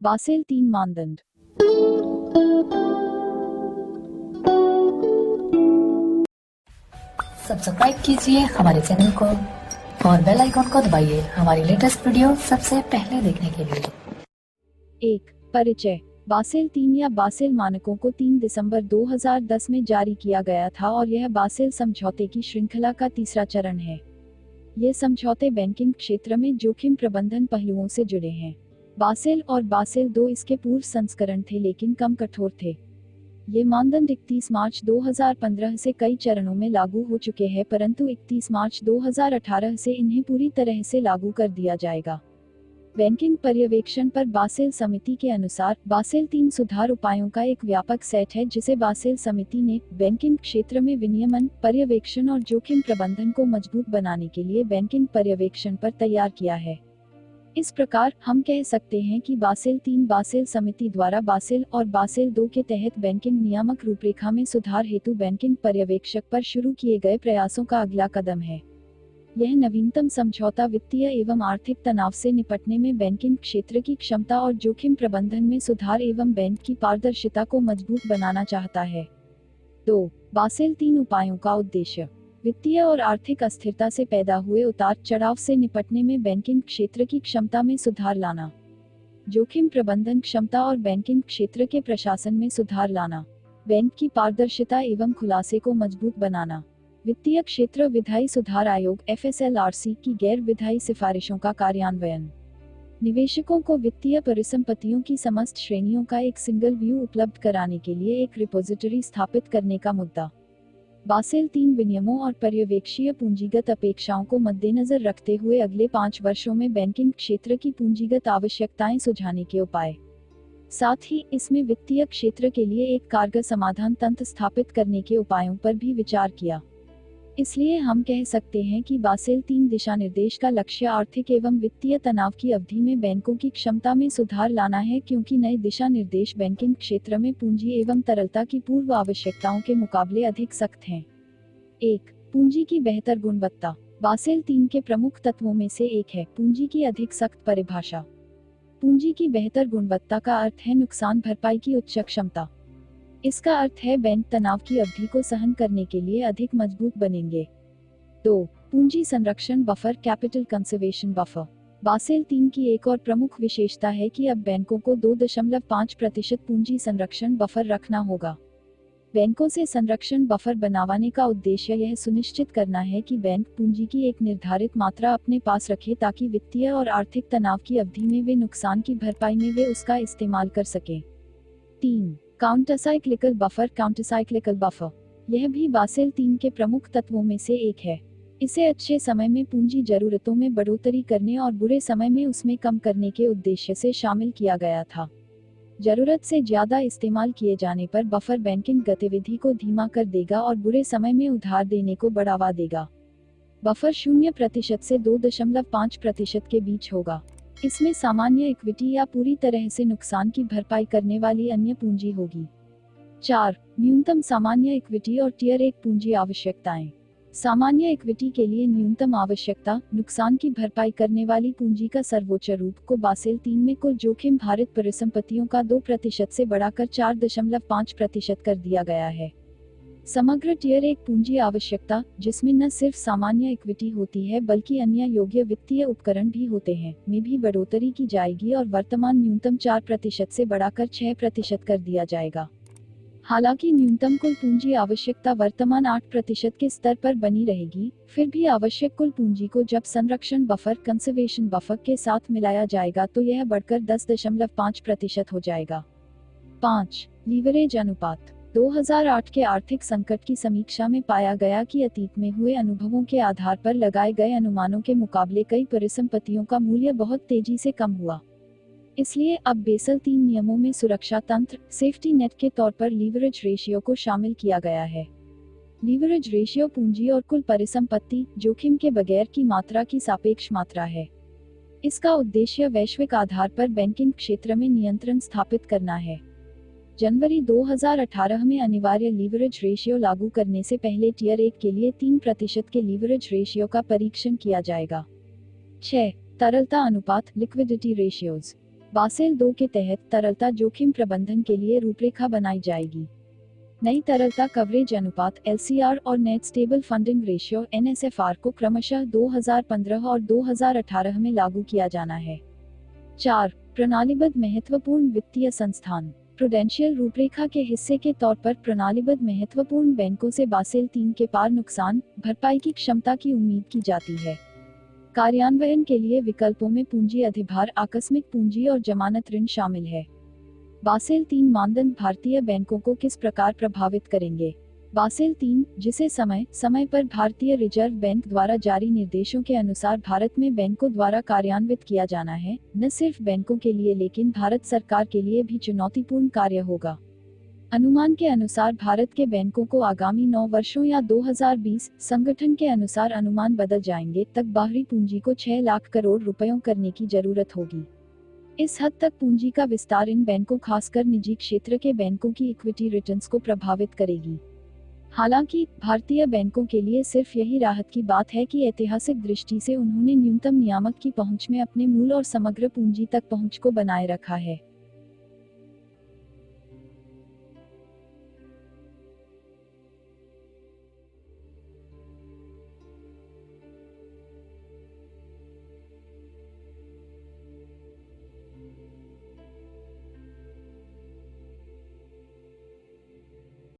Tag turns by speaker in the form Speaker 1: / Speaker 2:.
Speaker 1: Basel 3 मानदंड।
Speaker 2: Subscribe कीजिए हमारे चैनल को और बेल आइकॉन को दबाइए हमारी लेटेस्ट वीडियो सबसे पहले देखने के लिए।
Speaker 1: 1. परिचय। बासेल 3 या बासेल मानकों को 3 दिसंबर 2010 में जारी किया गया था और यह बासेल समझौते की श्रृंखला का तीसरा चरण है। ये समझौते बैंकिंग क्षेत्र में जोखिम प्रबंधन पहलुओं से जुड़े हैं। बासेल और बासेल 2 इसके पूर्व संस्करण थे लेकिन कम कठोर थे। ये मानदंड 31 मार्च 2015 से कई चरणों में लागू हो चुके हैं, परंतु 31 मार्च 2018 से इन्हें पूरी तरह से लागू कर दिया जाएगा। बैंकिंग पर्यवेक्षण पर बासेल समिति के अनुसार बासेल 3 सुधार उपायों का एक व्यापक सेट है जिसे बासेल समिति ने बैंकिंग क्षेत्र में विनियमन, पर्यवेक्षण और जोखिम प्रबंधन को मजबूत बनाने के लिए बैंकिंग पर्यवेक्षण पर तैयार किया है। इस प्रकार हम कह सकते हैं कि बासेल 3 बासेल समिति द्वारा बासेल और बासेल 2 के तहत बैंकिंग नियामक रूपरेखा में सुधार हेतु बैंकिंग पर्यवेक्षक पर शुरू किए गए प्रयासों का अगला कदम है। यह नवीनतम समझौता वित्तीय एवं आर्थिक तनाव से निपटने में बैंकिंग क्षेत्र की क्षमता और जोखिम प्रबंधन में सुधार एवं बैंक की पारदर्शिता को मजबूत बनाना चाहता है। 2. बासेल 3 उपायों का उद्देश्य। वित्तीय और आर्थिक अस्थिरता से पैदा हुए उतार चढ़ाव से निपटने में बैंकिंग क्षेत्र की क्षमता में सुधार लाना, जोखिम प्रबंधन क्षमता और बैंकिंग क्षेत्र के प्रशासन में सुधार लाना, बैंक की पारदर्शिता एवं खुलासे को मजबूत बनाना, वित्तीय क्षेत्र विधायी सुधार आयोग FSLRC की गैर विधायी सिफारिशों का कार्यान्वयन, निवेशकों को वित्तीय परिसंपत्तियों की समस्त श्रेणियों का एक सिंगल व्यू उपलब्ध कराने के लिए एक रिपोजिटरी स्थापित करने का मुद्दा। बासेल 3 विनियमों और पर्यवेक्षीय पूंजीगत अपेक्षाओं को मद्देनजर रखते हुए अगले 5 वर्षों में बैंकिंग क्षेत्र की पूंजीगत आवश्यकताएं सुझाने के उपाय। साथ ही इसमें वित्तीय क्षेत्र के लिए एक कारगर समाधान तंत्र स्थापित करने के उपायों पर भी विचार किया। इसलिए हम कह सकते हैं कि बासेल 3 दिशानिर्देश का लक्ष्य आर्थिक एवं वित्तीय तनाव की अवधि में बैंकों की क्षमता में सुधार लाना है, क्योंकि नए दिशा निर्देश बैंकिंग क्षेत्र में पूंजी एवं तरलता की पूर्व आवश्यकताओं के मुकाबले अधिक सख्त हैं। 1. पूंजी की बेहतर गुणवत्ता। बासेल 3 के प्रमुख तत्वों में से एक है पूंजी की अधिक सख्त परिभाषा। पूंजी की बेहतर गुणवत्ता का अर्थ है नुकसान भरपाई की उच्च क्षमता। इसका अर्थ है बैंक तनाव की अवधि को सहन करने के लिए अधिक मजबूत बनेंगे। 2. पूंजी संरक्षण buffer capital conservation buffer. Basel 3 की एक और प्रमुख विशेषता है कि अब बैंकों को 2.5% पूंजी संरक्षण बफर रखना होगा। बैंकों से संरक्षण बफर बनाने का उद्देश्य यह सुनिश्चित करना है कि बैंक पूंजी की एक निर्धारित मात्रा अपने पास रखे ताकि वित्तीय और आर्थिक तनाव की अवधि में वे नुकसान की भरपाई में वे उसका इस्तेमाल कर सकें। 3. काउंटरसाइक्लिकल बफर काउंटरसाइक्लिकल बफर। यह भी बासेल 3 के प्रमुख तत्वों में से एक है। इसे अच्छे समय में पूंजी जरूरतों में बढ़ोतरी करने और बुरे समय में उसमें कम करने के उद्देश्य से शामिल किया गया था। जरूरत से ज्यादा इस्तेमाल किए जाने पर बफर बैंकिंग गतिविधि को धीमा कर देगा और बुरे समय में उधार देने को बढ़ावा देगा। बफर 0% से 2.5% के बीच होगा। इसमें सामान्य इक्विटी या पूरी तरह से नुकसान की भरपाई करने वाली अन्य पूंजी होगी। 4. न्यूनतम सामान्य इक्विटी और टियर 1 पूंजी आवश्यकताएं। सामान्य इक्विटी के लिए न्यूनतम आवश्यकता नुकसान की भरपाई करने वाली पूंजी का सर्वोच्च रूप को बासेल 3 में कुल जोखिम भारित परिसंपत्तियों का 2% से बढ़ाकर 4.5% कर दिया गया है। समग्र टियर 1 पूंजी आवश्यकता, जिसमें न सिर्फ सामान्य इक्विटी होती है बल्कि अन्य योग्य वित्तीय उपकरण भी होते हैं, में भी बढ़ोतरी की जाएगी और वर्तमान न्यूनतम 4% से बढ़ाकर 6% कर दिया जाएगा। हालांकि न्यूनतम कुल पूंजी आवश्यकता वर्तमान 8% के स्तर पर बनी रहेगी, फिर भी आवश्यक कुल पूंजी को जब संरक्षण बफर कंजर्वेशन बफर के साथ मिलाया जाएगा तो यह बढ़कर 10.5% हो जाएगा। 5. लीवरेज अनुपात। 2008 के आर्थिक संकट की समीक्षा में पाया गया कि अतीत में हुए अनुभवों के आधार पर लगाए गए अनुमानों के मुकाबले कई परिसंपत्तियों का मूल्य बहुत तेजी से कम हुआ। इसलिए अब बासेल 3 नियमों में सुरक्षा तंत्र सेफ्टी नेट के तौर पर लीवरेज रेशियो को शामिल किया गया है। लीवरेज रेशियो पूंजी और कुल परिसंपत्ति जोखिम के बगैर की मात्रा की सापेक्ष मात्रा है। इसका उद्देश्य वैश्विक आधार पर बैंकिंग क्षेत्र में नियंत्रण स्थापित करना है। जनवरी 2018 में अनिवार्य लीवरेज रेशियो लागू करने से पहले टियर 1 के लिए 3% के लीवरेज रेशियो का परीक्षण किया जाएगा। 6. तरलता अनुपात लिक्विडिटी रेशियोज। बासेल 2 के तहत तरलता जोखिम प्रबंधन के लिए रूपरेखा बनाई जाएगी। नई तरलता कवरेज अनुपात LCR और net stable funding ratio NSFR को क्रमशः 2015 और 2018 में लागू किया जाना है। 4. प्रणालीबद्ध महत्वपूर्ण वित्तीय संस्थान। प्रुडेंशियल रूपरेखा के हिस्से के तौर पर प्रणालीबद्ध महत्वपूर्ण बैंकों से बासेल 3 के पार नुकसान भरपाई की क्षमता की उम्मीद की जाती है। कार्यान्वयन के लिए विकल्पों में पूंजी अधिभार, आकस्मिक पूंजी और जमानत ऋण शामिल है। बासेल 3 मानदंड भारतीय बैंकों को किस प्रकार प्रभावित करेंगे? बासेल 3, जिसे समय समय पर भारतीय रिजर्व बैंक द्वारा जारी निर्देशों के अनुसार भारत में बैंकों द्वारा कार्यान्वित किया जाना है, न सिर्फ बैंकों के लिए लेकिन भारत सरकार के लिए भी चुनौतीपूर्ण कार्य होगा। अनुमान के अनुसार भारत के बैंकों को आगामी 9 वर्षों या 2020 संगठन के अनुसार अनुमान बदल जाएंगे तक बाहरी पूंजी को 6 लाख करोड़ रुपयों करने की जरूरत होगी। इस हद तक पूंजी का विस्तार इन बैंकों, खासकर निजी क्षेत्र के बैंकों की इक्विटी रिटर्न्स को प्रभावित करेगी। हालांकि भारतीय बैंकों के लिए सिर्फ यही राहत की बात है कि ऐतिहासिक दृष्टि से उन्होंने न्यूनतम नियामक की पहुंच में अपने मूल और समग्र पूंजी तक पहुंच को बनाए रखा है।